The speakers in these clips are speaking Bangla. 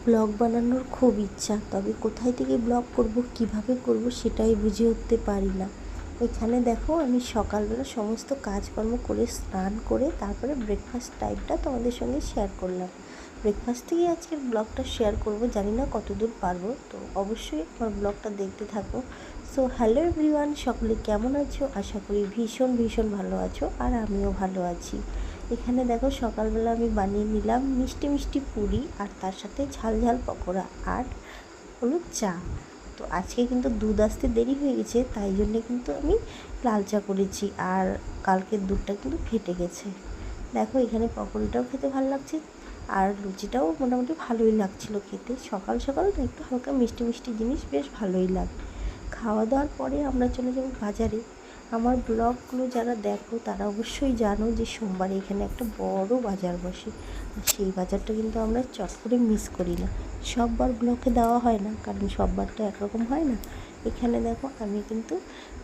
ব্লগ বানানোর খুব ইচ্ছা, তবে কোথায় থেকে ব্লগ করব, কিভাবে করব সেটাই বুঝে উঠতে পারি না। এখানে দেখো আমি সকালবেলা সমস্ত কাজকর্ম করে স্নান করে তারপরে ব্রেকফাস্ট টাইমটা তোমাদের সঙ্গে শেয়ার করলাম। ব্রেকফাস্ট থেকে আজকের ব্লগটা শেয়ার করব, জানি না কতদূর পারবো, তো অবশ্যই আমার ব্লগটা দেখতে থাকো। সো হ্যালো এভরিওয়ান, সকলে কেমন আছো? আশা করি ভীষণ ভীষণ ভালো আছো, আর আমিও ভালো আছি। এখানে দেখো সকালবেলা আমি বানিয়ে নিলাম মিষ্টি মিষ্টি পুরি, আর তার সাথে ঝাল ঝাল পকোড়া, আর হলো চা। তো আজকে কিন্তু দুধ আসতে দেরি হয়ে গেছে, তাই জন্যে কিন্তু আমি লাল চা করেছি, আর কালকের দুধটা কিন্তু ফেটে গেছে। দেখো এখানে পকোড়িটাও খেতে ভালো লাগছে, আর লুচিটাও মোটামুটি ভালোই লাগছিলো খেতে। সকাল সকাল একটু হালকা মিষ্টি মিষ্টি জিনিস বেশ ভালোই লাগে। খাওয়া দাওয়ার পরে আমরা চলে যাব বাজারে। আমার ব্লগগুলো যারা দেখো তারা অবশ্যই জানো যে সোমবারে এখানে একটা বড় বাজার বসে, আর সেই বাজারটা কিন্তু আমরা চট করে মিস করি না। সববার ব্লগে দেওয়া হয় না, কারণ সববার তো একরকম হয় না। এখানে দেখো আমি কিন্তু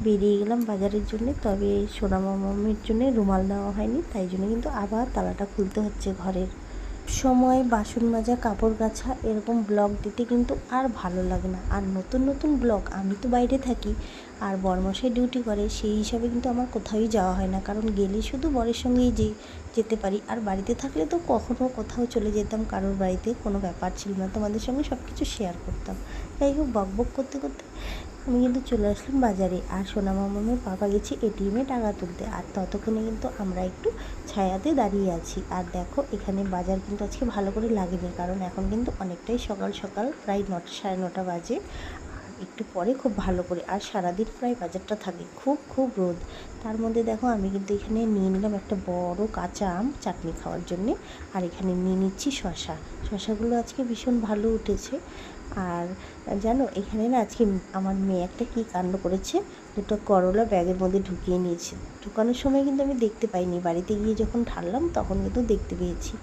বেরিয়ে গেলাম বাজারের জন্য, তবে সোনা মামামের জন্য রুমাল নেওয়া হয়নি, তাই জন্য কিন্তু আবার তালাটা খুলতে হচ্ছে ঘরের। সময় বাসন মাজা, কাপড় কাচা, এরকম ব্লগ দিতে কিন্তু আর ভালো লাগে না। আর নতুন নতুন ব্লগ, আমি তো বাইরে থাকি আর বরমশাই ডিউটি করে, সেই হিসাবে কিন্তু আমার কোথাওই যাওয়া হয় না, কারণ গেলে শুধু বরের সঙ্গেই যেতে পারি। আর বাড়িতে থাকলে তো কখনও কোথাও চলে যেতাম কারোর বাড়িতে, কোনো ব্যাপার ছিল না, তোমাদের সঙ্গে সব কিছু শেয়ার করতাম। যাই হোক, বকবক করতে করতে আমি কিন্তু চলে আসলাম বাজারে, আর সোনা মামামের পাপা গেছি এটিএমে টাকা তুলতে, আর ততক্ষণে কিন্তু আমরা একটু ছায়াতে দাঁড়িয়ে আছি। আর দেখো এখানে বাজার কিন্তু আজকে ভালো করে লাগেনি, কারণ এখন কিন্তু অনেকটাই সকাল সকাল, প্রায় 9টা সাড়ে 9টা বাজে। একটু পরে খুব ভালো করে, আর সারাদিন প্রায় বাজারটা থাকে, খুব খুব রোদ। তার মধ্যে দেখো আমি কিন্তু এখানে নিয়ে নিলাম একটা বড় কাঁচা আম চাটনি খাওয়ার জন্যে, আর এখানে নিয়ে নিচ্ছি শশাগুলো আজকে ভীষণ ভালো উঠেছে। আর জানো এখানে না আজকে আমার মেয়ে একটা কী কাণ্ড করেছে, দুটো করলা ব্যাগের মধ্যে ঢুকিয়ে নিয়েছে। ঢুকানোর সময় কিন্তু আমি দেখতে পাইনি, বাড়িতে গিয়ে যখন ঢাললাম তখন কিন্তু দেখতে পেয়েছি।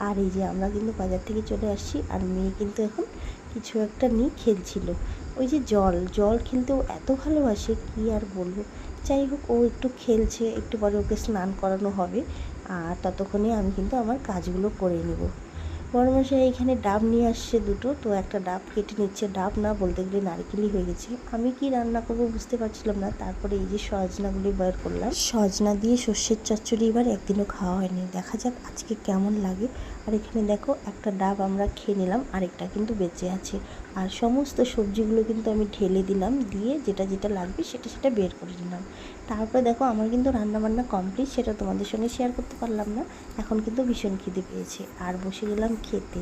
আর এই যে আমরা কিন্তু বাজার থেকে চলে আসছি, আর মেয়ে কিন্তু এখন কিছু একটা নিয়ে খেলছিল। ওই যে জল খেলতেও এত ভালোবাসে, কী আর বলবো। যাই হোক, ও একটু খেলছে, একটু পরে ওকে স্নান করানো হবে, আর ততক্ষণে আমি কিন্তু আমার কাজগুলো করে নেব। বড়মশাই এখানে ডাব নিয়ে আসছে দুটো, তো একটা ডাব কেটে নিচ্ছে, ডাব না বলতে গেলে নারকেলই হয়ে গেছে। আমি কি রান্না করবো বুঝতে পারছিলাম না, তারপরে এই যে সজনাগুলি বের করলাম। সজনা দিয়ে সর্ষের চচ্চড়ি এবার একদিনও খাওয়া হয়নি, দেখা যাক আজকে কেমন লাগে। আর এখানে দেখো একটা ডাব আমরা খেয়ে নিলাম, আরেকটা কিন্তু বেঁচে আছে। আর সমস্ত সবজিগুলো কিন্তু আমি ঢেলে দিলাম, দিয়ে যেটা যেটা লাগবে সেটা বের করে নিলাম। তারপরে দেখো আমার কিন্তু রান্নাবান্না কমপ্লিট, সেটা তোমাদের সঙ্গে শেয়ার করতে পারলাম না। এখন কিন্তু ভীষণ খিদে পেয়েছে, আর বসে গেলাম খেতে।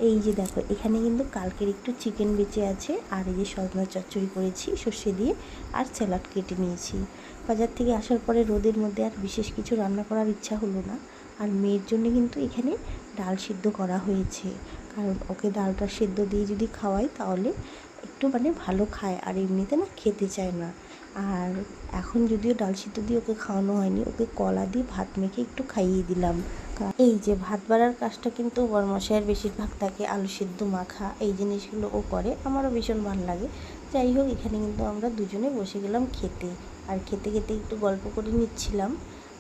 এই যে দেখো এখানে কিন্তু কালকের একটু চিকেন বেঁচে আছে, আর এই যে সজনা চচ্চড়ি করেছি সর্ষে দিয়ে, আর স্যালাড কেটে নিয়েছি। বাজার থেকে আসার পরে রোদের মধ্যে আর বিশেষ কিছু রান্না করার ইচ্ছা হলো না। আর মেয়ের জন্য কিন্তু এখানে ডাল সিদ্ধ করা হয়েছে, কারণ ওকে ডালটা সিদ্ধ দিয়ে যদি খাওয়াই তাহলে একটু মানে ভালো খায়, আর এমনিতে না খেতে চায় না। আর এখন যদিও ডাল সিদ্ধ দিয়ে ওকে খাওয়ানো হয়নি, ওকে কলা দিয়ে ভাত মেখে একটু খাইয়ে দিলাম। এই যে ভাত বাড়ার কাজটা কিন্তু বড়মশাইয়ের বেশিরভাগ থাকে, আলু সিদ্ধ মাখা এই জিনিসগুলো ও করে, আমারও ভীষণ ভালো লাগে। যাই হোক, এখানে কিন্তু আমরা দুজনে বসে গেলাম খেতে, আর খেতে খেতে একটু গল্প করে নিচ্ছিলাম।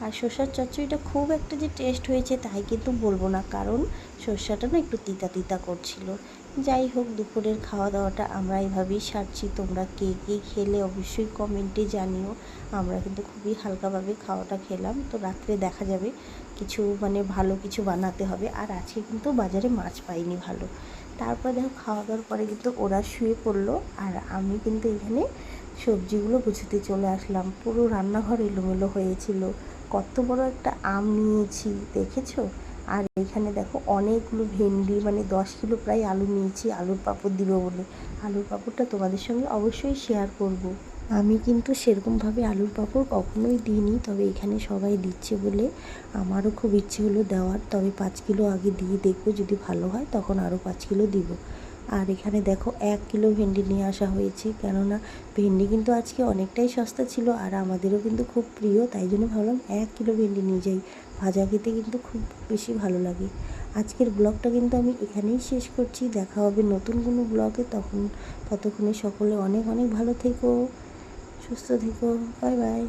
আর শসার চচ্চড়িটা খুব একটা যে টেস্ট হয়েছে তাই কিন্তু বলবো না, কারণ শসাটা না একটু তিতা তিতা করছিল। যাই হোক, দুপুরের খাওয়া দাওয়াটা আমরা এইভাবেই সারছি। তোমরা কে কে খেলে অবশ্যই কমেন্টে জানিও। আমরা কিন্তু খুবই হালকাভাবে খাওয়াটা খেলাম, তো রাত্রে দেখা যাবে কিছু মানে ভালো কিছু বানাতে হবে। আর আজকে কিন্তু বাজারে মাছ পাইনি ভালো। তারপর দেখো খাওয়া দাওয়ার পরে কিন্তু ওরা শুয়ে পড়লো, আর আমি কিন্তু এখানে সবজিগুলো গুছাতে চলে আসলাম। পুরো রান্নাঘর এলোমেলো হয়েছিল। কত বড় একটা আম নিয়েছি দেখেছো। আর এখানে দেখো অনেকগুলো ভেন্ডি, মানে 10 কিলো প্রায় আলু নিয়েছি, আলুর পাঁপড় দিব বলে। আলুর পাঁপড়টা তোমাদের সঙ্গে অবশ্যই শেয়ার করব। আমি কিন্তু সেরকমভাবে আলুর পাঁপড় কখনোই দিইনি, তবে এখানে সবাই দিচ্ছে বলে আমারও খুব ইচ্ছে হলো দেওয়ার। তবে 5 কিলো আগে দিয়ে দেখবো, যদি ভালো হয় তখন আরও 5 কিলো দিব। আর এখানে দেখো 1 কিলো ভেন্ডি নিয়ে আসা হয়েছে, কেননা ভেন্ডি কিন্তু আজকে অনেকটাই সস্তা ছিল, আর আমাদেরও কিন্তু খুব প্রিয়, তাই জন্য ভাবলাম 1 কিলো ভেন্ডি নিয়ে যাই। ভাজা খেতে কিন্তু খুব বেশি ভালো লাগে। আজকের ব্লগটা কিন্তু আমি এখানেই শেষ করছি। দেখা হবে নতুন কোনো ব্লগে, ততক্ষণে সকলে অনেক অনেক ভালো থেকো, সুস্থ থেকো। Bye bye.